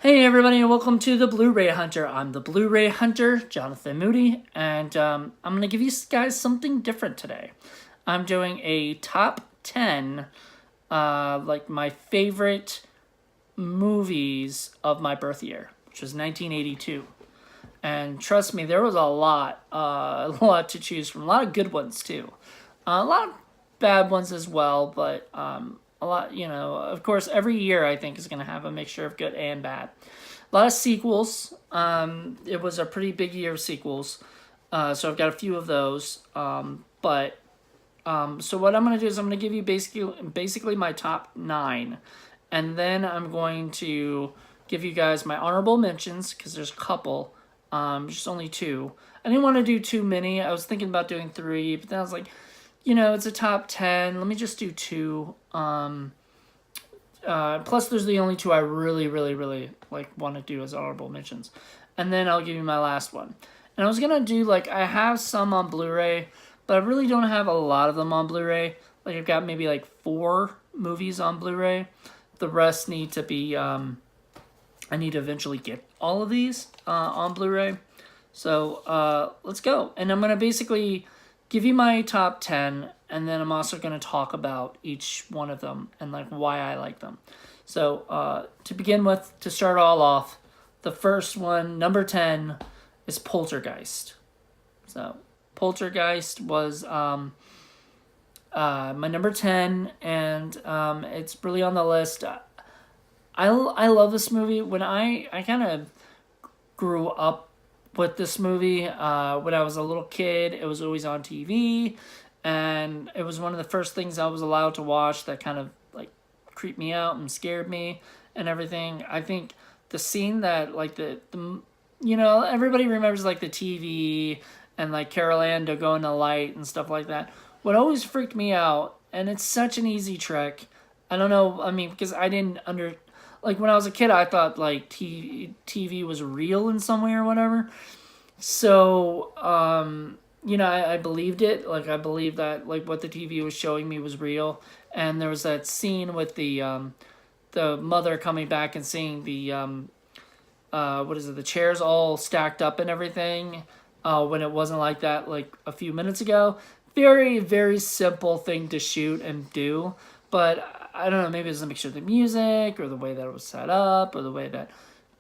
Hey everybody, and welcome to the Blu Ray Hunter. I'm the Blu Ray Hunter, Jonathan Moody, and I'm going to give you guys something different today. I'm doing a top 10, like my favorite movies of my birth year, which was 1982. And trust me, there was a lot to choose from. A lot of good ones too. A lot of bad ones as well, but a lot, of course, every year I think is going to have a mixture of good and bad. A lot of sequels. It was a pretty big year of sequels, so I've got a few of those. So what I'm going to do is I'm going to give you basically my top 9, and then I'm going to give you guys my honorable mentions because there's a couple. Just only 2. I didn't want to do too many. I was thinking about doing 3, but then I was like, it's a top 10. Let me just do 2. Plus, there's the only 2 I really, really, really want to do as honorable mentions. And then I'll give you my last one. And I was going to do, I have some on Blu-ray, but I really don't have a lot of them on Blu-ray. I've got maybe 4 movies on Blu-ray. The rest need to be, I need to eventually get all of these on Blu-ray. So, let's go. And I'm going to basically give you my top 10, and then I'm also going to talk about each one of them and why I like them. So to begin with, to start all off, the first one, number 10, is Poltergeist. So Poltergeist was my number 10, and it's really on the list. I love this movie. When I kind of grew up with this movie, when I was a little kid, it was always on TV, and it was one of the first things I was allowed to watch that kind of creeped me out and scared me and everything. I think the scene that everybody remembers the TV and Carol Ann to go in the light and stuff like that. What always freaked me out, and it's such an easy trick. I don't know. I mean, because I didn't when I was a kid, I thought TV was real in some way or whatever. So, I believed it. I believed that what the TV was showing me was real. And there was that scene with the mother coming back and seeing the the chairs all stacked up and everything. When it wasn't like that a few minutes ago. Very, very simple thing to shoot and do, but I don't know, maybe it was a mixture of the music or the way that it was set up or the way that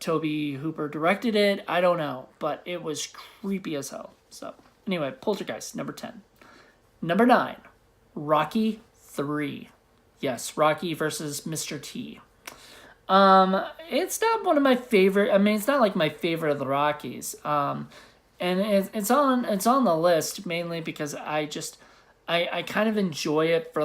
Toby Hooper directed it. I don't know, but it was creepy as hell. So anyway, Poltergeist, number 10. Number 9, Rocky 3. Yes, Rocky versus Mr. T. It's not one of my favorite. I mean, it's not my favorite of the Rockies. And it's on the list mainly because I kind of enjoy it for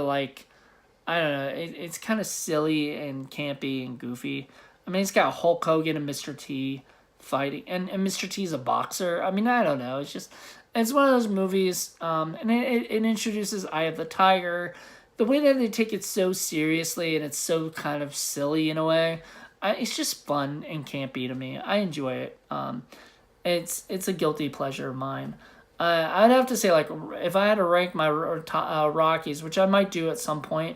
I don't know, it's kind of silly and campy and goofy. I mean, it's got Hulk Hogan and Mr. T fighting, and Mr. T's a boxer. I mean, I don't know, it's one of those movies, and it introduces Eye of the Tiger. The way that they take it so seriously and it's so kind of silly in a way, it's just fun and campy to me. I enjoy it. It's a guilty pleasure of mine. I'd have to say, if I had to rank my Rockies, which I might do at some point,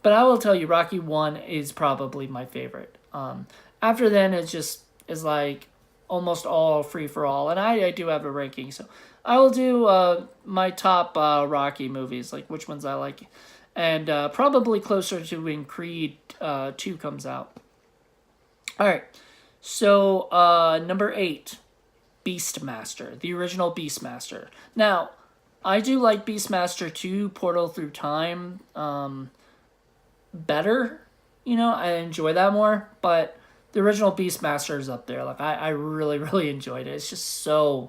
but I will tell you, Rocky 1 is probably my favorite. After then, it just is almost all free-for-all, and I do have a ranking, so I will do my top Rocky movies, which ones I like, and probably closer to when Creed 2 comes out. Alright, so number 8. Beastmaster, the original Beastmaster. Now, I do like Beastmaster 2, Portal Through Time, better. I enjoy that more, but the original Beastmaster is up there. I really, really enjoyed it. It's just so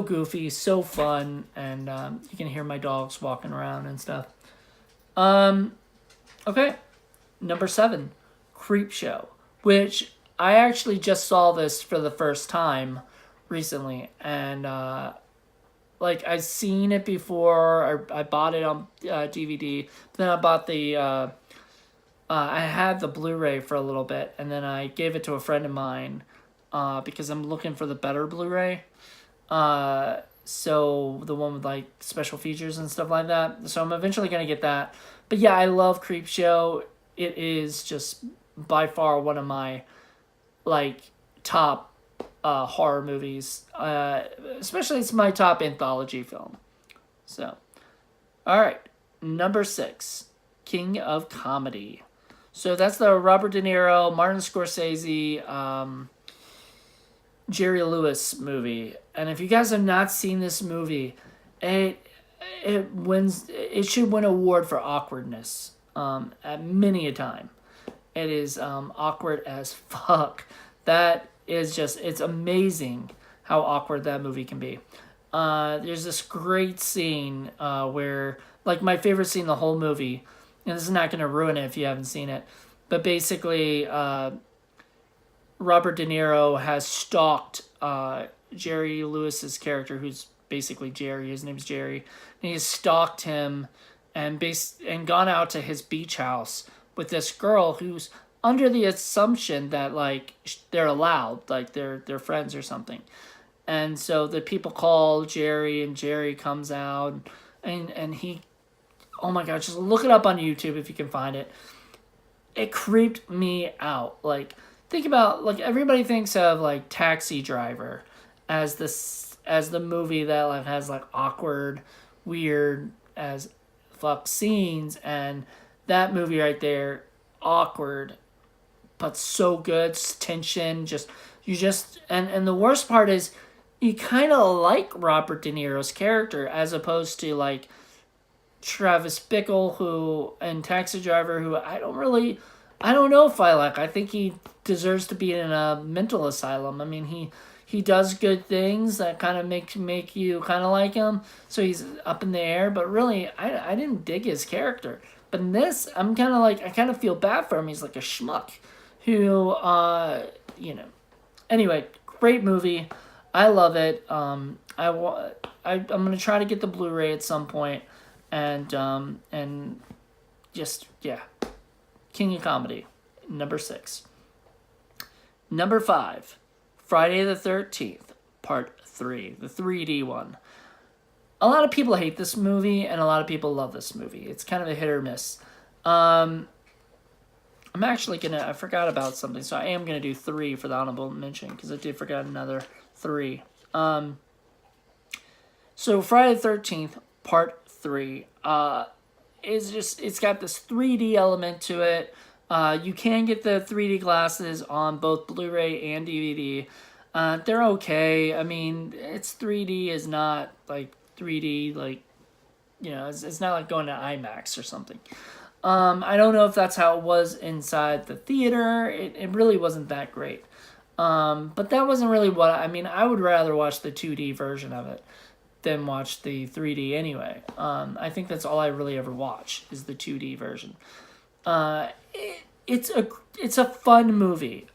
goofy, so fun, and you can hear my dogs walking around and stuff. Okay, number 7, Creepshow, which I actually just saw this for the first time recently, and I've seen it before. I bought it on DVD, but then I bought the I had the Blu-ray for a little bit, and then I gave it to a friend of mine because I'm looking for the better Blu-ray, so the one with special features and stuff like that. So I'm eventually gonna get that. But yeah, I love Creepshow. It is just by far one of my like top horror movies. Especially it's my top anthology film. So, all right, number 6, King of Comedy. So that's the Robert De Niro, Martin Scorsese, Jerry Lewis movie. And if you guys have not seen this movie, it it wins. It should win an award for awkwardness. At many a time, it is awkward as fuck. That is just, it's amazing how awkward that movie can be. There's this great scene where, like, my favorite scene in the whole movie, and this is not going to ruin it if you haven't seen it, but basically, Robert De Niro has stalked Jerry Lewis's character, who's basically Jerry. His name's Jerry, and he's stalked him and gone out to his beach house with this girl who's under the assumption that, like, they're allowed, like they're friends or something. And so the people call Jerry, and Jerry comes out, and he, oh my god, just look it up on YouTube if you can find it. It creeped me out. Like, think about, like, everybody thinks of, like, Taxi Driver as the movie that, like, has, like, awkward, weird as fuck scenes, and that movie right there, awkward but so good, tension, and the worst part is you kind of like Robert De Niro's character as opposed to, like, Travis Bickle, who, and Taxi Driver, who I don't know if I like. I think he deserves to be in a mental asylum. I mean, he does good things that kind of make you kind of like him, so he's up in the air, but really, I didn't dig his character. But in this, I'm kind of like, I kind of feel bad for him. He's like a schmuck who, Anyway, great movie. I love it. I'm gonna try to get the Blu Ray at some point, and just, yeah, King of Comedy, number 6. Number 5, Friday the 13th, Part 3, the 3D one. A lot of people hate this movie, and a lot of people love this movie. It's kind of a hit or miss. I'm actually I forgot about something, so I am gonna do 3 for the honorable mention, because I did forget another 3. So Friday the 13th, Part 3, it's got this 3D element to it. You can get the 3D glasses on both Blu-ray and DVD. They're okay. I mean, it's 3D is not like 3D, like, it's not like going to IMAX or something. I don't know if that's how it was inside the theater. It really wasn't that great. But that wasn't really I would rather watch the 2D version of it than watch the 3D anyway. I think that's all I really ever watch is the 2D version. It's a fun movie.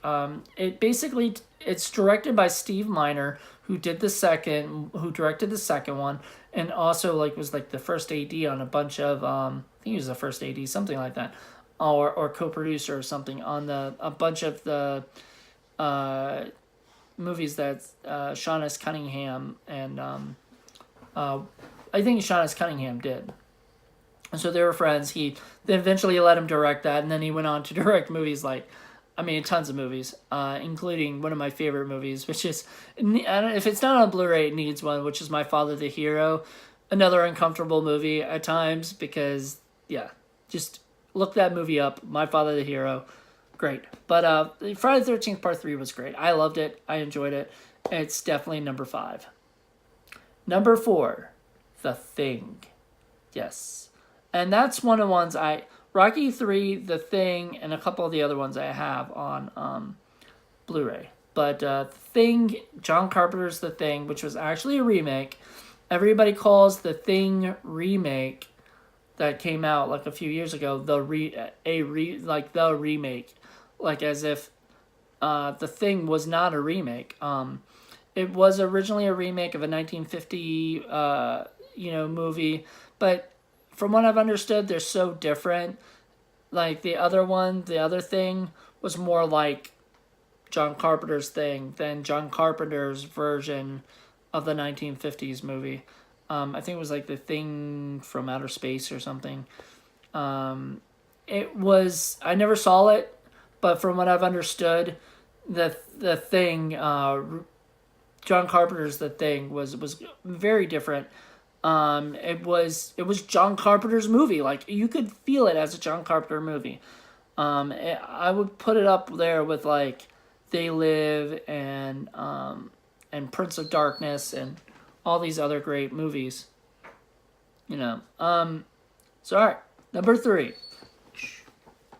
It's directed by Steve Miner, who directed the second one, and also, like, was, like, the first AD on a bunch of I think he was the first AD, something like that, or co-producer or something on a bunch of the movies that Sean S. Cunningham and I think Sean S. Cunningham did. And so they were friends. They eventually let him direct that, and then he went on to direct movies tons of movies, including one of my favorite movies, which is, if it's not on Blu-ray, it needs one, which is My Father the Hero. Another uncomfortable movie at times because, yeah, just look that movie up, My Father the Hero. Great. But Friday the 13th Part 3 was great. I loved it. I enjoyed it. It's definitely number 5. Number 4, The Thing. Yes. And that's one of the ones Rocky 3, The Thing, and a couple of the other ones I have on Blu-ray. But The Thing, John Carpenter's The Thing, which was actually a remake. Everybody calls The Thing remake that came out like a few years ago the remake, like as if The Thing was not a remake. It was originally a remake of a 1950 movie, but from what I've understood, they're so different. Like the other Thing was more like John Carpenter's Thing than John Carpenter's version of the 1950s movie. I think it was like The Thing from Outer Space or something. I never saw it, but from what I've understood, the Thing, John Carpenter's The Thing was very different. It was John Carpenter's movie. Like, you could feel it as a John Carpenter movie. I would put it up there with like They Live and Prince of Darkness and all these other great movies. You know. So all right, number 3. Shh.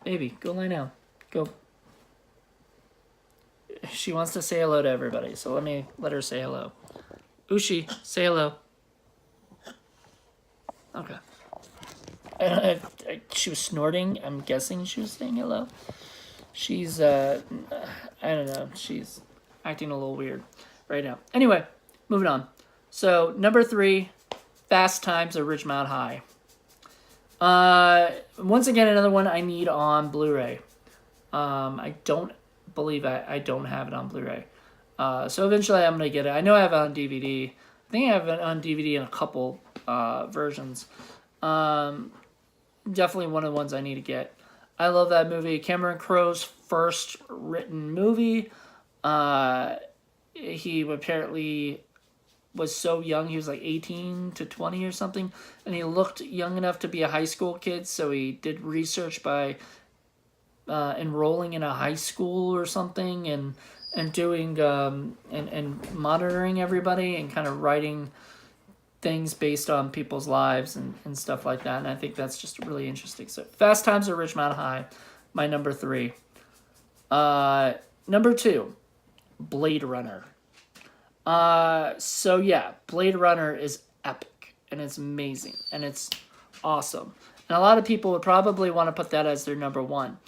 Baby, go lie down. Go. She wants to say hello to everybody, so let her say hello. Ushi, say hello. Okay. She was snorting. I'm guessing she was saying hello. She's, I don't know. She's acting a little weird right now. Anyway, moving on. So, number 3, Fast Times at Ridgemont High. Once again, another one I need on Blu-ray. I don't believe I don't have it on Blu-ray. So eventually I'm going to get it. I know I have it on DVD. I think I have it on DVD in a couple versions. Definitely one of the ones I need to get. I love that movie. Cameron Crowe's first written movie. He apparently was so young. He was like 18 to 20 or something. And he looked young enough to be a high school kid. So he did research by enrolling in a high school or something. And doing, and monitoring everybody. And kind of writing things based on people's lives and stuff like that. And I think that's just really interesting. So Fast Times at Ridgemont High, my number 3. Number 2, Blade Runner. So yeah, Blade Runner is epic and it's amazing and it's awesome. And a lot of people would probably want to put that as their number 1.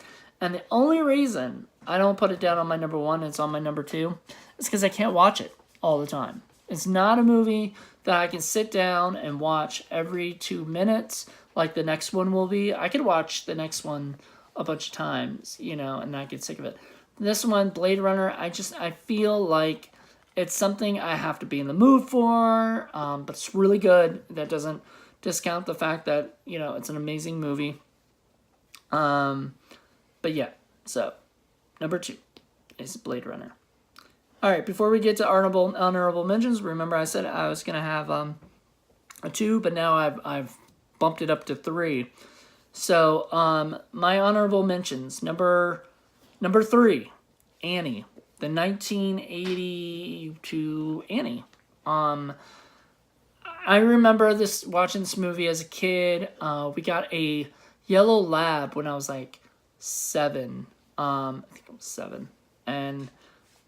And the only reason I don't put it down on my number 1, it's on my number 2, is because I can't watch it all the time. It's not a movie that I can sit down and watch every 2 minutes like the next one will be. I could watch the next one a bunch of times, you know, and not get sick of it. This one, Blade Runner, I feel like it's something I have to be in the mood for, but it's really good. That doesn't discount the fact that, you know, it's an amazing movie. But yeah, so number 2 is Blade Runner. All right, before we get to honorable mentions, remember I said I was gonna have a 2, but now I've bumped it up to 3. So my honorable mentions, number 3, Annie, the 1982 Annie. I remember watching this movie as a kid. We got a yellow lab when I was like 7. I think I was 7, and it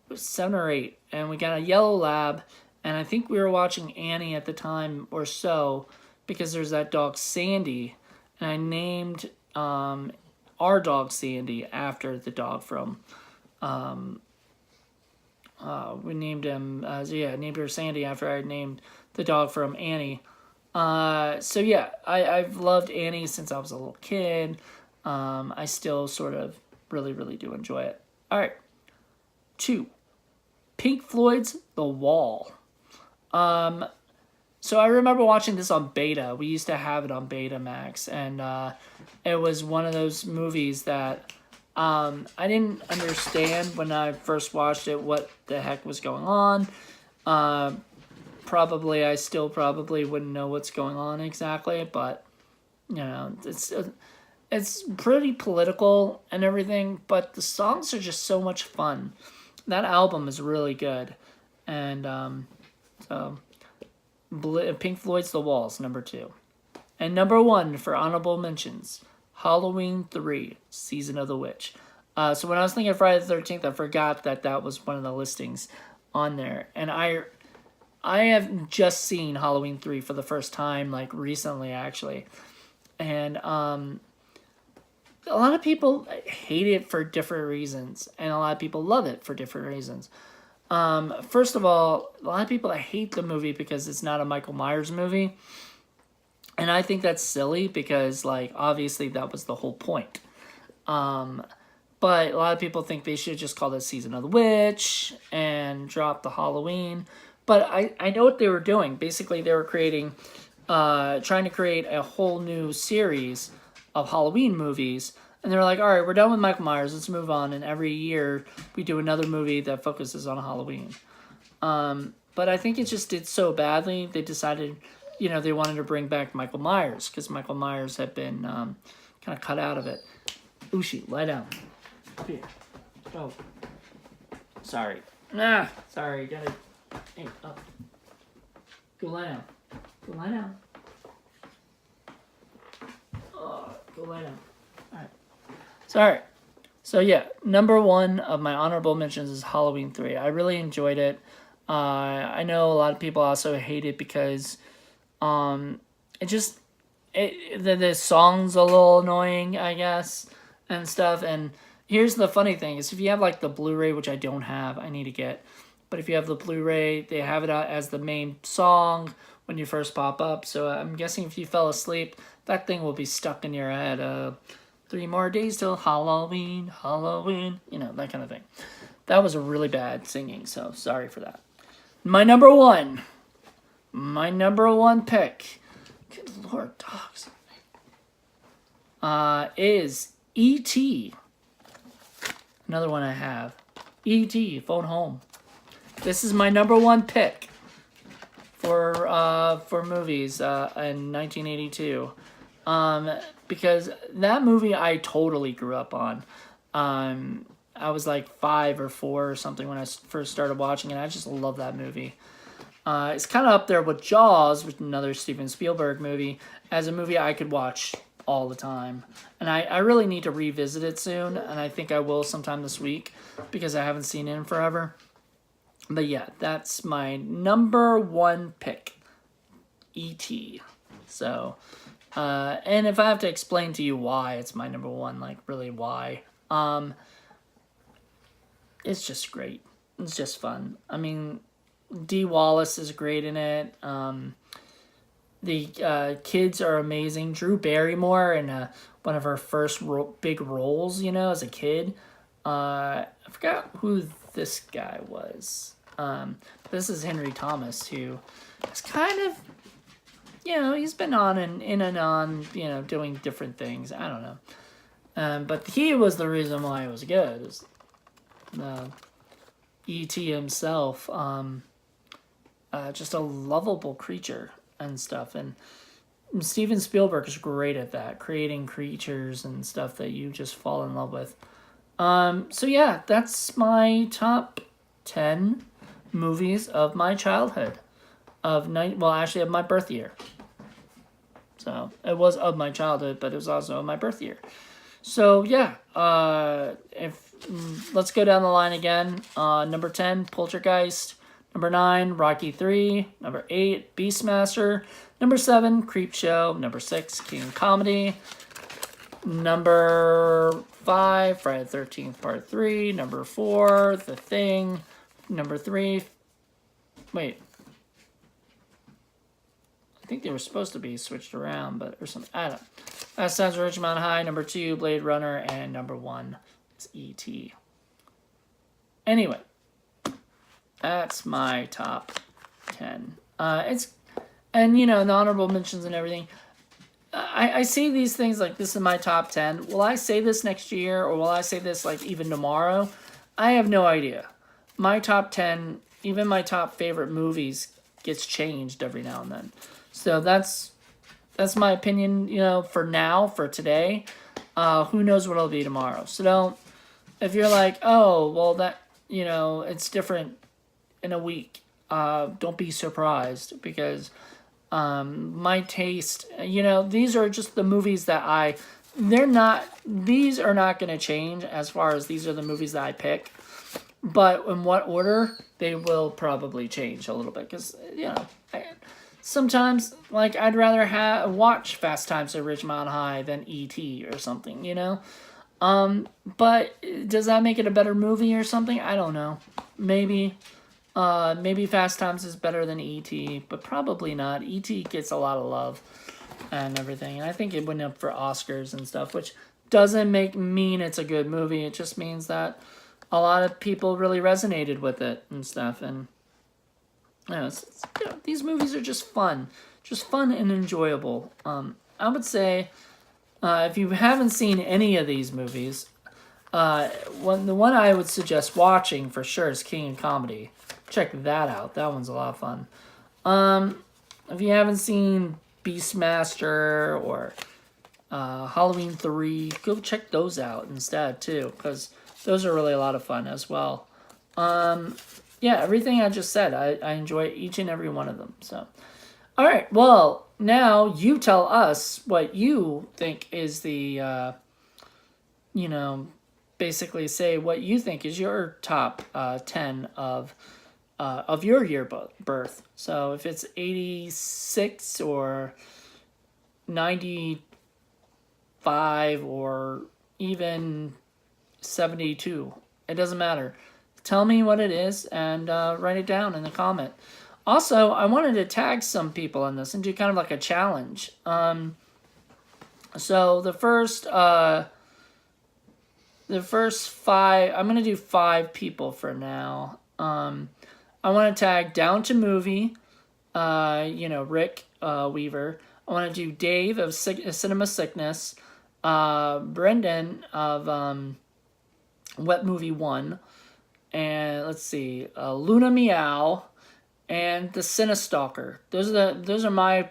was 7 or 8, and we got a yellow lab, and I think we were watching Annie at the time or so, because there's that dog Sandy, and I named our dog Sandy after the dog from we named him named her Sandy after I named the dog from Annie. So yeah, I've loved Annie since I was a little kid. I still sort of really do enjoy it. All right, 2, Pink Floyd's The Wall. So I remember watching this on Beta. We used to have it on Betamax, and it was one of those movies that I didn't understand when I first watched it what the heck was going on. I still probably wouldn't know what's going on exactly, but you know, it's pretty political and everything, but the songs are just so much fun. That album is really good, and so Pink Floyd's The Wall's number 2, and number 1 for honorable mentions, Halloween 3, Season of the Witch. So when I was thinking of Friday the 13th, I forgot that was one of the listings on there, and I have just seen Halloween 3 for the first time, like recently actually, and a lot of people hate it for different reasons, and a lot of people love it for different reasons. First of all, a lot of people hate the movie because it's not a Michael Myers movie. And I think that's silly because, like, obviously that was the whole point. But a lot of people think they should just call it Season of the Witch and drop the Halloween. But I know what they were doing. Basically, they were trying to create a whole new series of Halloween movies And they're like, all right, we're done with Michael Myers. Let's move on. And every year we do another movie that focuses on Halloween. But I think it just did so badly. They decided, they wanted to bring back Michael Myers because Michael Myers had been kind of cut out of it. Ushi, lie down. Up here. Oh. Sorry. Sorry. Gotta. Hey, up. Go lie down. Go lie down. Oh, go lie down. Alright. Sorry. So yeah, number 1 of my honorable mentions is Halloween 3. I really enjoyed it. I know a lot of people also hate it because the song's a little annoying, I guess, and stuff. And here's the funny thing is if you have like the Blu-ray, which I don't have, I need to get. But if you have the Blu-ray, they have it out as the main song when you first pop up. So I'm guessing if you fell asleep, that thing will be stuck in your head. 3 more days till Halloween, Halloween, that kind of thing. That was a really bad singing, so sorry for that. My number one pick, good Lord, dogs, is E.T. Another one I have. E.T. Phone Home. This is my number 1 pick for movies in 1982. Because that movie I totally grew up on. I was like 5 or 4 or something when I first started watching it. I just love that movie. It's kind of up there with Jaws, which is another Steven Spielberg movie, as a movie I could watch all the time. And I really need to revisit it soon, and I think I will sometime this week because I haven't seen it in forever. But yeah, that's my number 1 pick, E.T. So, and if I have to explain to you why it's my number 1, like really why, it's just great. It's just fun. I mean, Dee Wallace is great in it. The kids are amazing. Drew Barrymore in one of her first big roles, as a kid. I forgot who this guy was. This is Henry Thomas, who is kind of, he's been on and in and on, doing different things. I don't know. But he was the reason why it was good. E.T. himself, just a lovable creature and stuff. And Steven Spielberg is great at that, creating creatures and stuff that you just fall in love with. So yeah, that's my top 10 movies of my childhood. Of my birth year. So it was of my childhood, but it was also of my birth year. So yeah, let's go down the line again. Number 10, Poltergeist. Number 9, Rocky 3. Number 8, Beastmaster. Number 7, Creepshow. Number 6, King Comedy. Number 5, Friday the 13th Part 3. Number 4, The Thing. Number 3, wait. I think they were supposed to be switched around, or something. I don't know. Last Time's Ridgemont High. Number 2, Blade Runner. And number 1 is E.T. Anyway, that's my top 10. The honorable mentions and everything. I say these things like this is my top 10. Will I say this next year, or will I say this like even tomorrow? I have no idea. My top 10, even my top favorite movies, gets changed every now and then. So that's my opinion, for now, for today. Who knows what it'll be tomorrow. So if you're like, oh, well, that, it's different in a week, don't be surprised, because my taste, these are just the movies that these are not going to change as far as these are the movies that I pick. But in what order, they will probably change a little bit, because, sometimes, like, I'd rather watch Fast Times at Ridgemont High than E.T. or something, But does that make it a better movie or something? I don't know. Maybe Fast Times is better than E.T., but probably not. E.T. gets a lot of love and everything, and I think it went up for Oscars and stuff, which doesn't mean it's a good movie. It just means that a lot of people really resonated with it and stuff, and these movies are just fun and enjoyable. I would say If you haven't seen any of these movies, the one I would suggest watching for sure is King of Comedy. Check that out. That one's a lot of fun. If you haven't seen Beastmaster or Halloween 3, go check those out instead too, because those are really a lot of fun as well. Yeah, everything I just said, I enjoy each and every one of them. So, all right, well, now you tell us what you think is the, basically say what you think is your top 10 of your year birth. So if it's 86 or 95 or even 72, it doesn't matter. Tell me what it is and write it down in the comment. Also, I wanted to tag some people in this and do kind of like a challenge. So the first 5, I'm gonna do 5 people for now. I want to tag Down to Movie, Rick Weaver. I want to do Dave of Cinema Sickness, Brendan of Wetmovie 1, and let's see, Luna Meow, and the Cinestalker. Those are my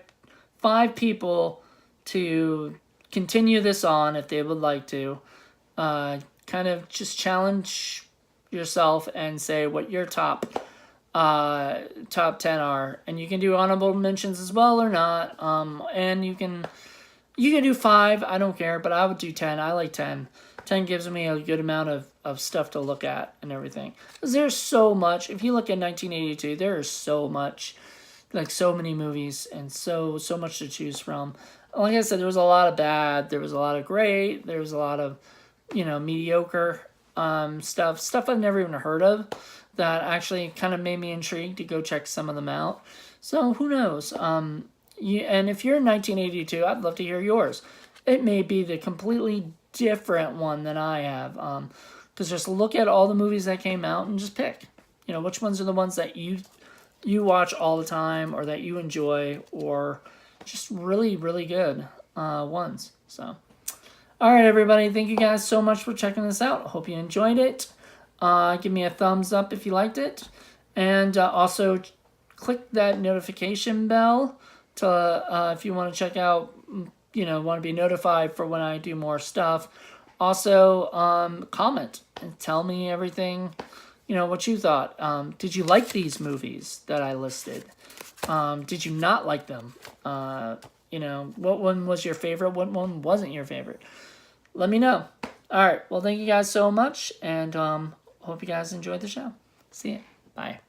5 people to continue this on if they would like to. Kind of just challenge yourself and say what your top 10 are, and you can do honorable mentions as well or not. And you can do 5, I don't care, but I would do 10. I like 10. 10 gives me a good amount of stuff to look at and everything. Because there's so much. If you look at 1982, there is so much, like so many movies and so much to choose from. Like I said, there was a lot of bad, there was a lot of great, there was a lot of, mediocre stuff I've never even heard of that actually kind of made me intrigued to go check some of them out. So who knows? And if you're in 1982, I'd love to hear yours. It may be the completely different one than I have. Because just look at all the movies that came out and just pick. Which ones are the ones that you watch all the time or that you enjoy or just really, really good ones. So, all right, everybody. Thank you guys so much for checking this out. Hope you enjoyed it. Give me a thumbs up if you liked it. And also click that notification bell to if you want to check out, want to be notified for when I do more stuff. Also, comment and tell me everything, what you thought. Did you like these movies that I listed? Did you not like them? What one was your favorite? What one wasn't your favorite? Let me know. All right. Well, thank you guys so much, and hope you guys enjoyed the show. See ya. Bye.